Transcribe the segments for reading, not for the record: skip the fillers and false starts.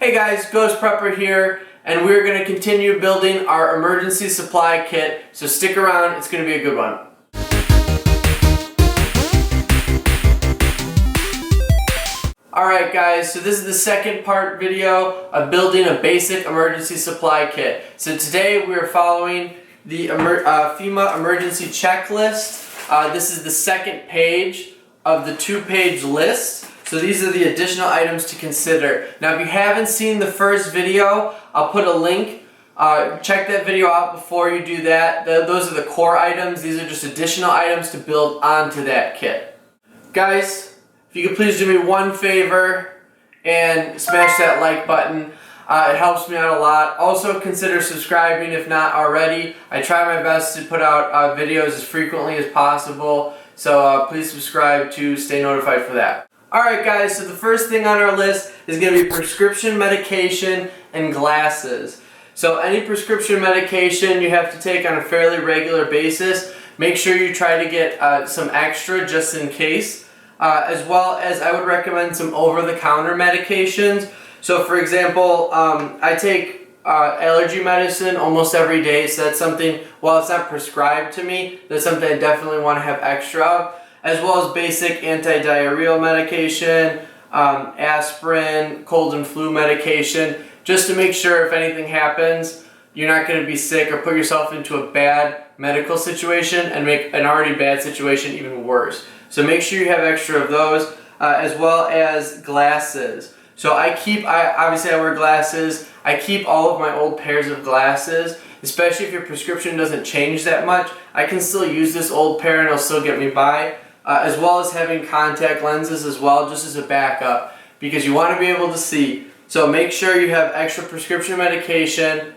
Hey guys, GHOST.PREPPER here, and we're going to continue building our emergency supply kit, so stick around, it's going to be a good one. Alright guys, so this is the second part video of building a basic emergency supply kit. So today we're following the FEMA emergency checklist. This is the second page of the two-page list. So these are the additional items to consider. Now if you haven't seen the first video, I'll put a link. Check that video out before you do that. Those are the core items. These are just additional items to build onto that kit. Guys, if you could please do me one favor and smash that like button. It helps me out a lot. Also consider subscribing if not already. I try my best to put out videos as frequently as possible. So please subscribe to stay notified for that. Alright guys, so the first thing on our list is going to be prescription medication and glasses. So any prescription medication you have to take on a fairly regular basis, make sure you try to get some extra just in case. As well as I would recommend some over-the-counter medications. So for example, I take allergy medicine almost every day, so that's something, while it's not prescribed to me, that's something I definitely want to have extra of. As well as basic anti-diarrheal medication, aspirin, cold and flu medication, just to make sure if anything happens, you're not going to be sick or put yourself into a bad medical situation and make an already bad situation even worse. So make sure you have extra of those, as well as glasses. So obviously I wear glasses. I keep all of my old pairs of glasses, especially if your prescription doesn't change that much. I can still use this old pair and it'll still get me by. As well as having contact lenses as well, just as a backup, because you want to be able to see. So make sure you have extra prescription medication,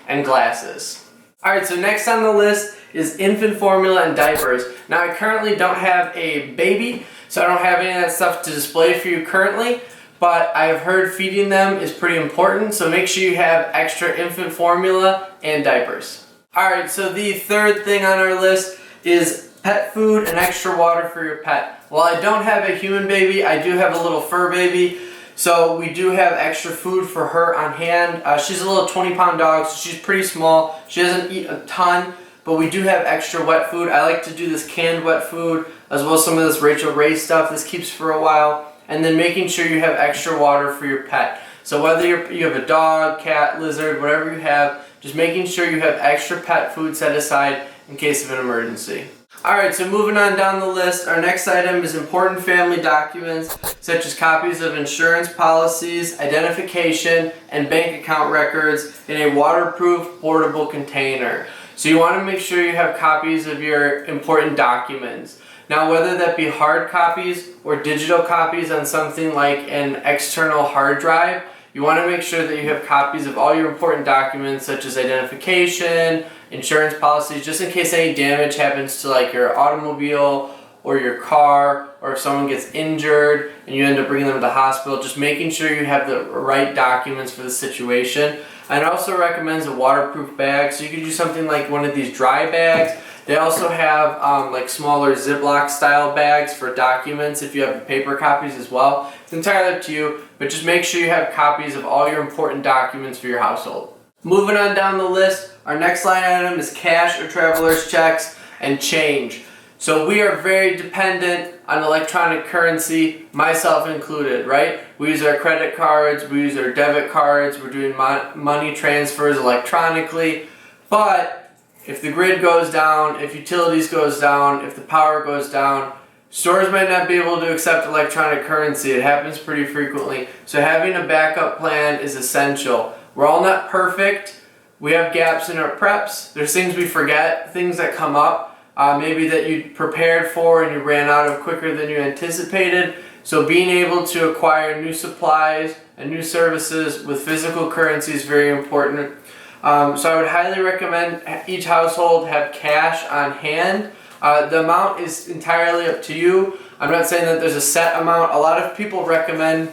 and glasses. Alright, so next on the list is infant formula and diapers. Now I currently don't have a baby, so I don't have any of that stuff to display for you currently, but I have heard feeding them is pretty important, so make sure you have extra infant formula and diapers. Alright, so the third thing on our list is pet food and extra water for your pet. While I don't have a human baby, I do have a little fur baby, so we do have extra food for her on hand. She's a little 20-pound dog, so she's pretty small. She doesn't eat a ton, but we do have extra wet food. I like to do this canned wet food, as well as some of this Rachel Ray stuff. This keeps for a while. And then making sure you have extra water for your pet. So whether you have a dog, cat, lizard, whatever you have, just making sure you have extra pet food set aside in case of an emergency. Alright, so moving on down the list, our next item is important family documents such as copies of insurance policies, identification, and bank account records in a waterproof portable container. So you want to make sure you have copies of your important documents. Now whether that be hard copies or digital copies on something like an external hard drive, you want to make sure that you have copies of all your important documents such as identification, insurance policies, just in case any damage happens to like your automobile or your car, or if someone gets injured and you end up bringing them to the hospital, just making sure you have the right documents for the situation. I'd also recommend a waterproof bag, so you could do something like one of these dry bags. They also have like smaller Ziploc style bags for documents if you have paper copies as well. It's entirely up to you, but just make sure you have copies of all your important documents for your household. Moving on down the list, our next line item is cash or traveler's checks and change. So we are very dependent on electronic currency, myself included, right? We use our credit cards, we use our debit cards, we're doing money transfers electronically, but if the grid goes down, if utilities goes down, if the power goes down, stores might not be able to accept electronic currency. It happens pretty frequently. So having a backup plan is essential. We're all not perfect. We have gaps in our preps. There's things we forget, things that come up, maybe that you prepared for and you ran out of quicker than you anticipated. So being able to acquire new supplies and new services with physical currency is very important. So I would highly recommend each household have cash on hand. The amount is entirely up to you. I'm not saying that there's a set amount. A lot of people recommend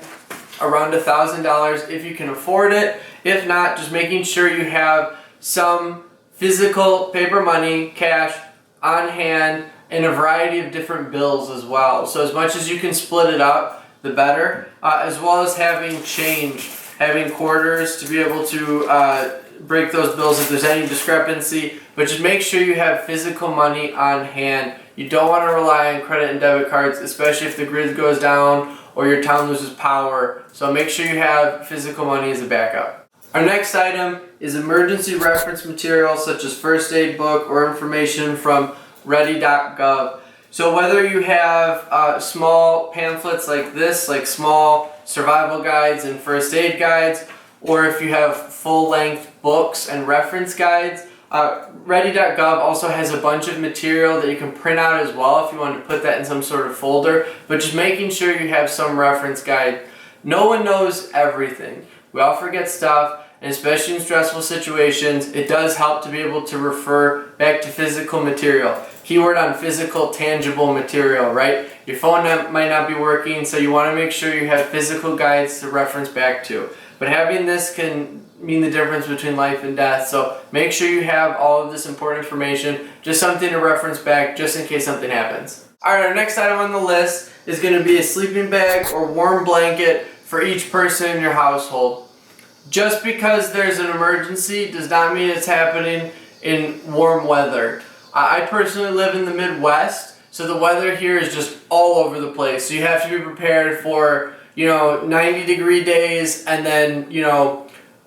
around $1,000 if you can afford it. If not, just making sure you have some physical paper money, cash on hand, and a variety of different bills as well. So as much as you can split it up, the better, as well as having change, having quarters to be able to break those bills if there's any discrepancy. But just make sure you have physical money on hand. You don't want to rely on credit and debit cards, especially if the grid goes down or your town loses power. So make sure you have physical money as a backup. Our next item is emergency reference material such as first aid book or information from ready.gov. So whether you have small pamphlets like this, like small survival guides and first aid guides, or if you have full-length books and reference guides, ready.gov also has a bunch of material that you can print out as well if you want to put that in some sort of folder, but just making sure you have some reference guide. No one knows everything. We all forget stuff, and especially in stressful situations, it does help to be able to refer back to physical material. Keyword on physical, tangible material, right? Your phone might not be working, so you want to make sure you have physical guides to reference back to. But having this can mean the difference between life and death, so make sure you have all of this important information, just something to reference back just in case something happens. Alright, our next item on the list is going to be a sleeping bag or warm blanket for each person in your household. Just because there's an emergency does not mean it's happening in warm weather. I personally live in the Midwest, so the weather here is just all over the place. So you have to be prepared for, 90-degree days and then,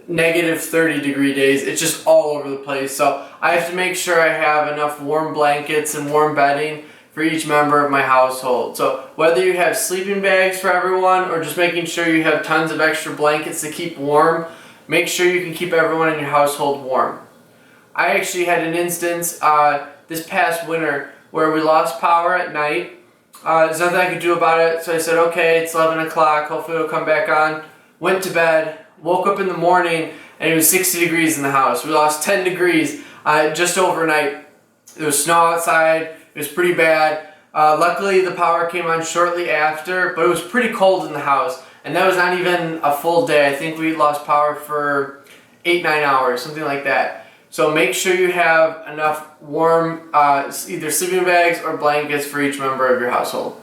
negative 30-degree days. It's just all over the place. So I have to make sure I have enough warm blankets and warm bedding for each member of my household. So whether you have sleeping bags for everyone or just making sure you have tons of extra blankets to keep warm, make sure you can keep everyone in your household warm. I actually had an instance this past winter where we lost power at night. There's nothing I could do about it, so I said, okay, it's 11 o'clock, hopefully it'll come back on. Went to bed, woke up in the morning, and it was 60 degrees in the house. We lost 10 degrees just overnight. There was snow outside, it was pretty bad. Luckily the power came on shortly after, but it was pretty cold in the house. And that was not even a full day. I think we lost power for 8-9 hours, something like that. So make sure you have enough warm either sleeping bags or blankets for each member of your household.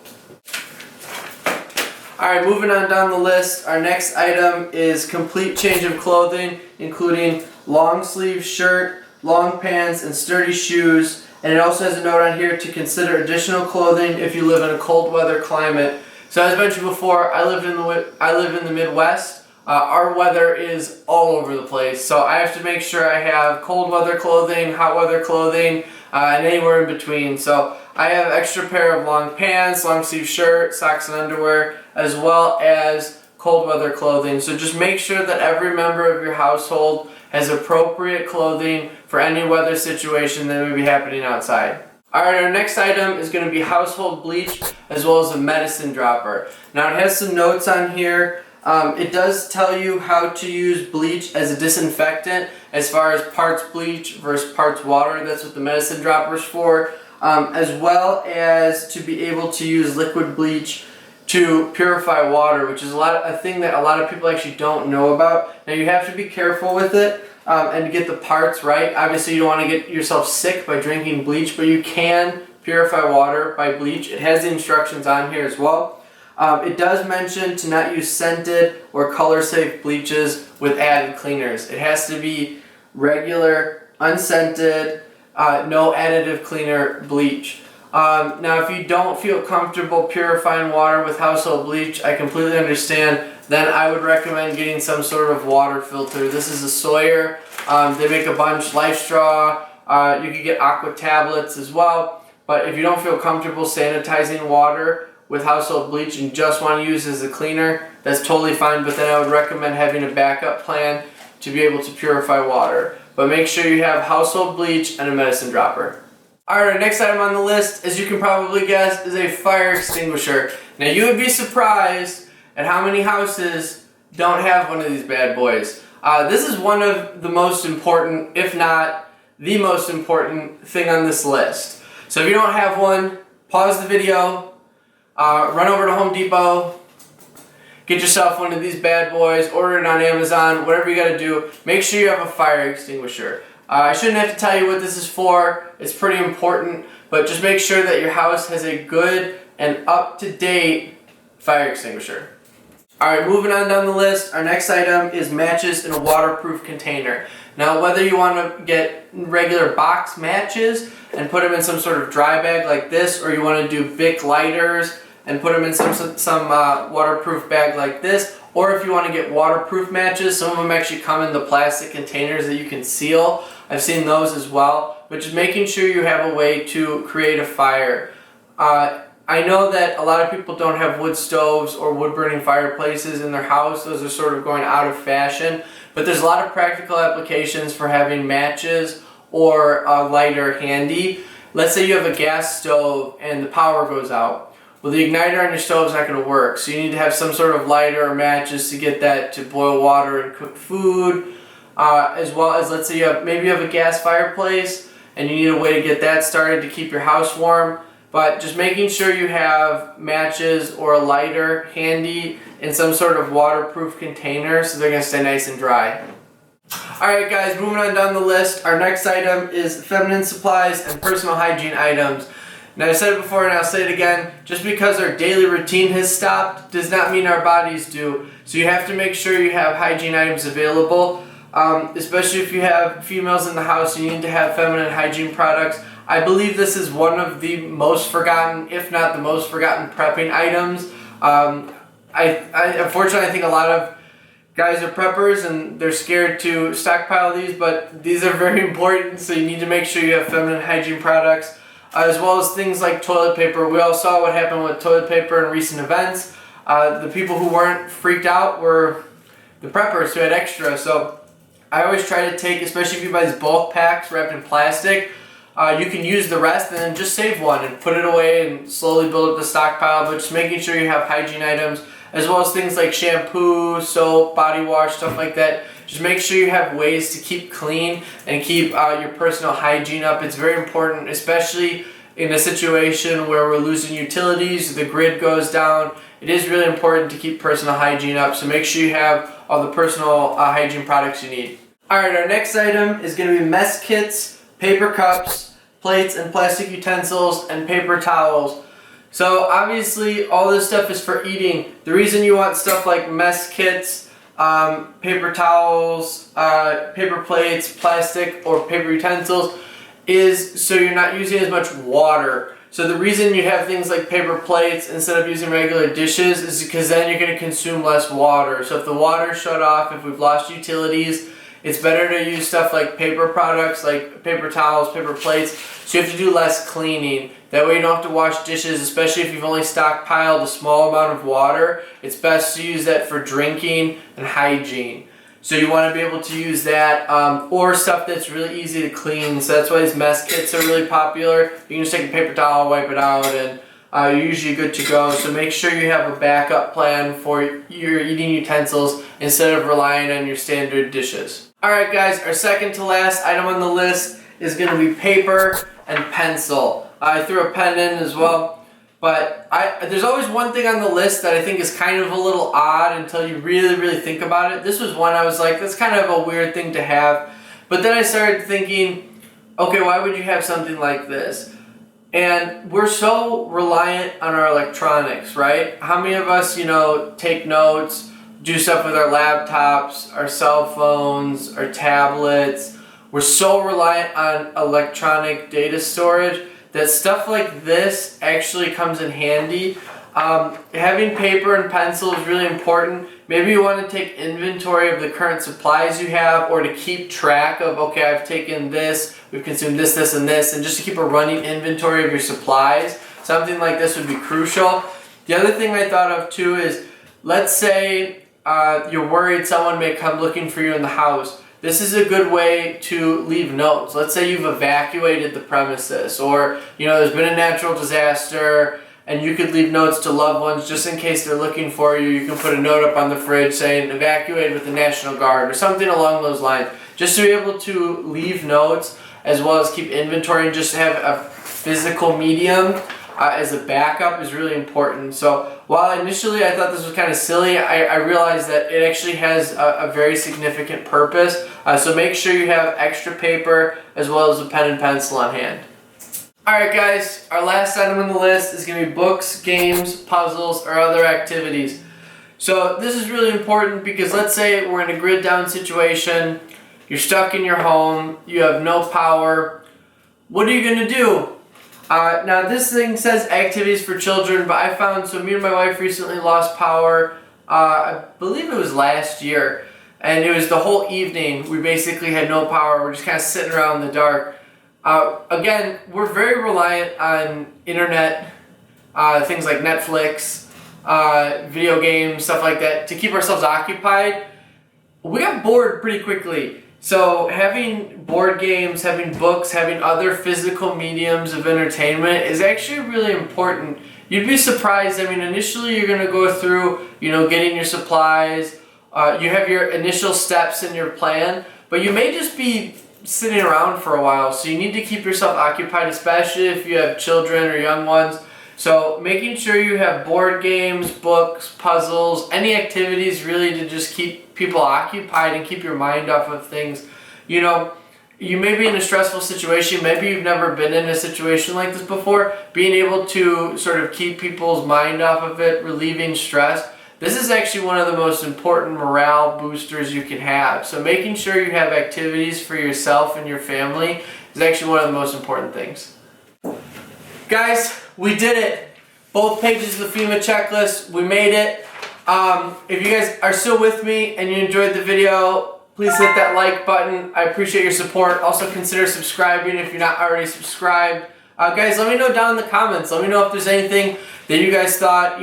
Alright, moving on down the list, our next item is complete change of clothing, including long sleeve shirt, long pants, and sturdy shoes. And it also has a note on here to consider additional clothing if you live in a cold weather climate. So as mentioned before, I live in the Midwest. Our weather is all over the place, so I have to make sure I have cold weather clothing, hot weather clothing, and anywhere in between. So I have extra pair of long pants, long sleeve shirt, socks and underwear, as well as cold weather clothing. So just make sure that every member of your household has appropriate clothing for any weather situation that may be happening outside. Alright, our next item is going to be household bleach as well as a medicine dropper. Now it has some notes on here. It does tell you how to use bleach as a disinfectant as far as parts bleach versus parts water. That's what the medicine dropper is for. As well as to be able to use liquid bleach to purify water, which is a thing that a lot of people actually don't know about. Now you have to be careful with it and to get the parts right. Obviously you don't want to get yourself sick by drinking bleach, but you can purify water by bleach. It has the instructions on here as well. It does mention to not use scented or color-safe bleaches with added cleaners. It has to be regular, unscented, no additive cleaner bleach. Now if you don't feel comfortable purifying water with household bleach, I completely understand. Then I would recommend getting some sort of water filter. This is a Sawyer. They make a bunch, Life Straw. You can get Aqua tablets as well. But if you don't feel comfortable sanitizing water with household bleach and just want to use it as a cleaner, that's totally fine, but then I would recommend having a backup plan to be able to purify water. But make sure you have household bleach and a medicine dropper. Alright, our next item on the list, as you can probably guess, is a fire extinguisher. Now you would be surprised at how many houses don't have one of these bad boys. This is one of the most important, if not the most important thing on this list. So if you don't have one, pause the video, run over to Home Depot, get yourself one of these bad boys, order it on Amazon, whatever you gotta do. Make sure you have a fire extinguisher. I shouldn't have to tell you what this is for, it's pretty important, but just make sure that your house has a good and up-to-date fire extinguisher. Alright, moving on down the list, our next item is matches in a waterproof container. Now, whether you want to get regular box matches and put them in some sort of dry bag like this, or you want to do Bic lighters and put them in some waterproof bag like this, or if you want to get waterproof matches, some of them actually come in the plastic containers that you can seal. I've seen those as well, but just making sure you have a way to create a fire. I know that a lot of people don't have wood stoves or wood burning fireplaces in their house. Those are sort of going out of fashion, but there's a lot of practical applications for having matches or a lighter handy. Let's say you have a gas stove and the power goes out. Well, the igniter on your stove is not going to work, so you need to have some sort of lighter or matches to get that to boil water and cook food, as well as, let's say maybe you have a gas fireplace and you need a way to get that started to keep your house warm. But just making sure you have matches or a lighter handy in some sort of waterproof container so they're going to stay nice and dry. Alright guys, moving on down the list, our next item is feminine supplies and personal hygiene items. Now, I said it before and I'll say it again, just because our daily routine has stopped does not mean our bodies do. So you have to make sure you have hygiene items available, especially if you have females in the house, you need to have feminine hygiene products. I believe this is one of the most forgotten, if not the most forgotten, prepping items. Unfortunately, I think a lot of guys are preppers and they're scared to stockpile these, but these are very important, so you need to make sure you have feminine hygiene products, as well as things like toilet paper. We all saw what happened with toilet paper in recent events. The people who weren't freaked out were the preppers who had extra, so I always try to take, especially if you buy these bulk packs wrapped in plastic, you can use the rest and then just save one and put it away and slowly build up the stockpile, but just making sure you have hygiene items, as well as things like shampoo, soap, body wash, stuff like that. Just make sure you have ways to keep clean and keep your personal hygiene up. It's very important, especially in a situation where we're losing utilities, the grid goes down. It is really important to keep personal hygiene up, so make sure you have all the personal hygiene products you need. Alright, our next item is going to be mess kits, paper cups, plates and plastic utensils, and paper towels. So obviously all this stuff is for eating. The reason you want stuff like mess kits, paper towels, paper plates, plastic or paper utensils is so you're not using as much water. So the reason you have things like paper plates instead of using regular dishes is because then you're going to consume less water. So if the water's shut off, if we've lost utilities, it's better to use stuff like paper products, like paper towels, paper plates, so you have to do less cleaning. That way you don't have to wash dishes, especially if you've only stockpiled a small amount of water. It's best to use that for drinking and hygiene. So you want to be able to use that, or stuff that's really easy to clean. So that's why these mess kits are really popular. You can just take a paper towel, wipe it out, and you're usually good to go. So make sure you have a backup plan for your eating utensils instead of relying on your standard dishes. Alright guys, our second to last item on the list is going to be paper and pencil. I threw a pen in as well, but there's always one thing on the list that I think is kind of a little odd until you really think about it. This was one I was like, that's kind of a weird thing to have. But then I started thinking, okay, why would you have something like this? And we're so reliant on our electronics, right? How many of us, take notes, do stuff with our laptops, our cell phones, our tablets? We're so reliant on electronic data storage that stuff like this actually comes in handy. Having paper and pencil is really important. Maybe you want to take inventory of the current supplies you have, or to keep track of, okay, I've taken this, we've consumed this, this, and this, and just to keep a running inventory of your supplies. Something like this would be crucial. The other thing I thought of too is, let's say you're worried someone may come looking for you in the house. This is a good way to leave notes. Let's say you've evacuated the premises, or there's been a natural disaster, and you could leave notes to loved ones just in case they're looking for you. You can put a note up on the fridge saying evacuated with the National Guard or something along those lines. Just to be able to leave notes as well as keep inventory and just have a physical medium as a backup is really important. So while initially I thought this was kind of silly, I realized that it actually has a very significant purpose. So make sure you have extra paper as well as a pen and pencil on hand. Alright guys, our last item on the list is going to be books, games, puzzles, or other activities. So this is really important because let's say we're in a grid down situation, you're stuck in your home, you have no power. What are you going to do? Now this thing says activities for children, but I found, so me and my wife recently lost power, I believe it was last year, and it was the whole evening. We basically had no power, we're just kind of sitting around in the dark. Again, we're very reliant on internet, things like Netflix, video games, stuff like that, to keep ourselves occupied. We got bored pretty quickly. So having board games, having books, having other physical mediums of entertainment is actually really important. You'd be surprised. I mean, initially you're going to go through, getting your supplies. You have your initial steps in your plan, but you may just be sitting around for a while. So you need to keep yourself occupied, especially if you have children or young ones. So making sure you have board games, books, puzzles, any activities really to just keep people occupied and keep your mind off of things. You may be in a stressful situation, maybe you've never been in a situation like this before. Being able to sort of keep people's mind off of it, relieving stress, this is actually one of the most important morale boosters you can have. So making sure you have activities for yourself and your family is actually one of the most important things. Guys, we did it. Both pages of the FEMA checklist, we made it. If you guys are still with me and you enjoyed the video, please hit that like button. I appreciate your support. Also consider subscribing if you're not already subscribed. Guys, let me know down in the comments. Let me know if there's anything that you guys thought,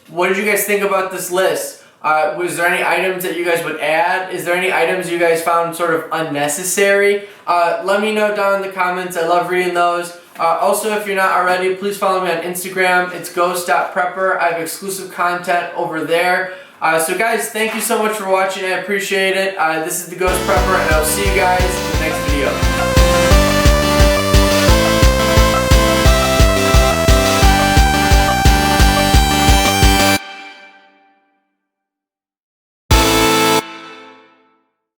what did you guys think about this list? Was there any items that you guys would add? Is there any items you guys found sort of unnecessary? Let me know down in the comments. I love reading those. Also, if you're not already, please follow me on Instagram. It's GHOST.PREPPER. I have exclusive content over there. So guys, thank you so much for watching. I appreciate it. This is the Ghost Prepper, and I'll see you guys in the next video.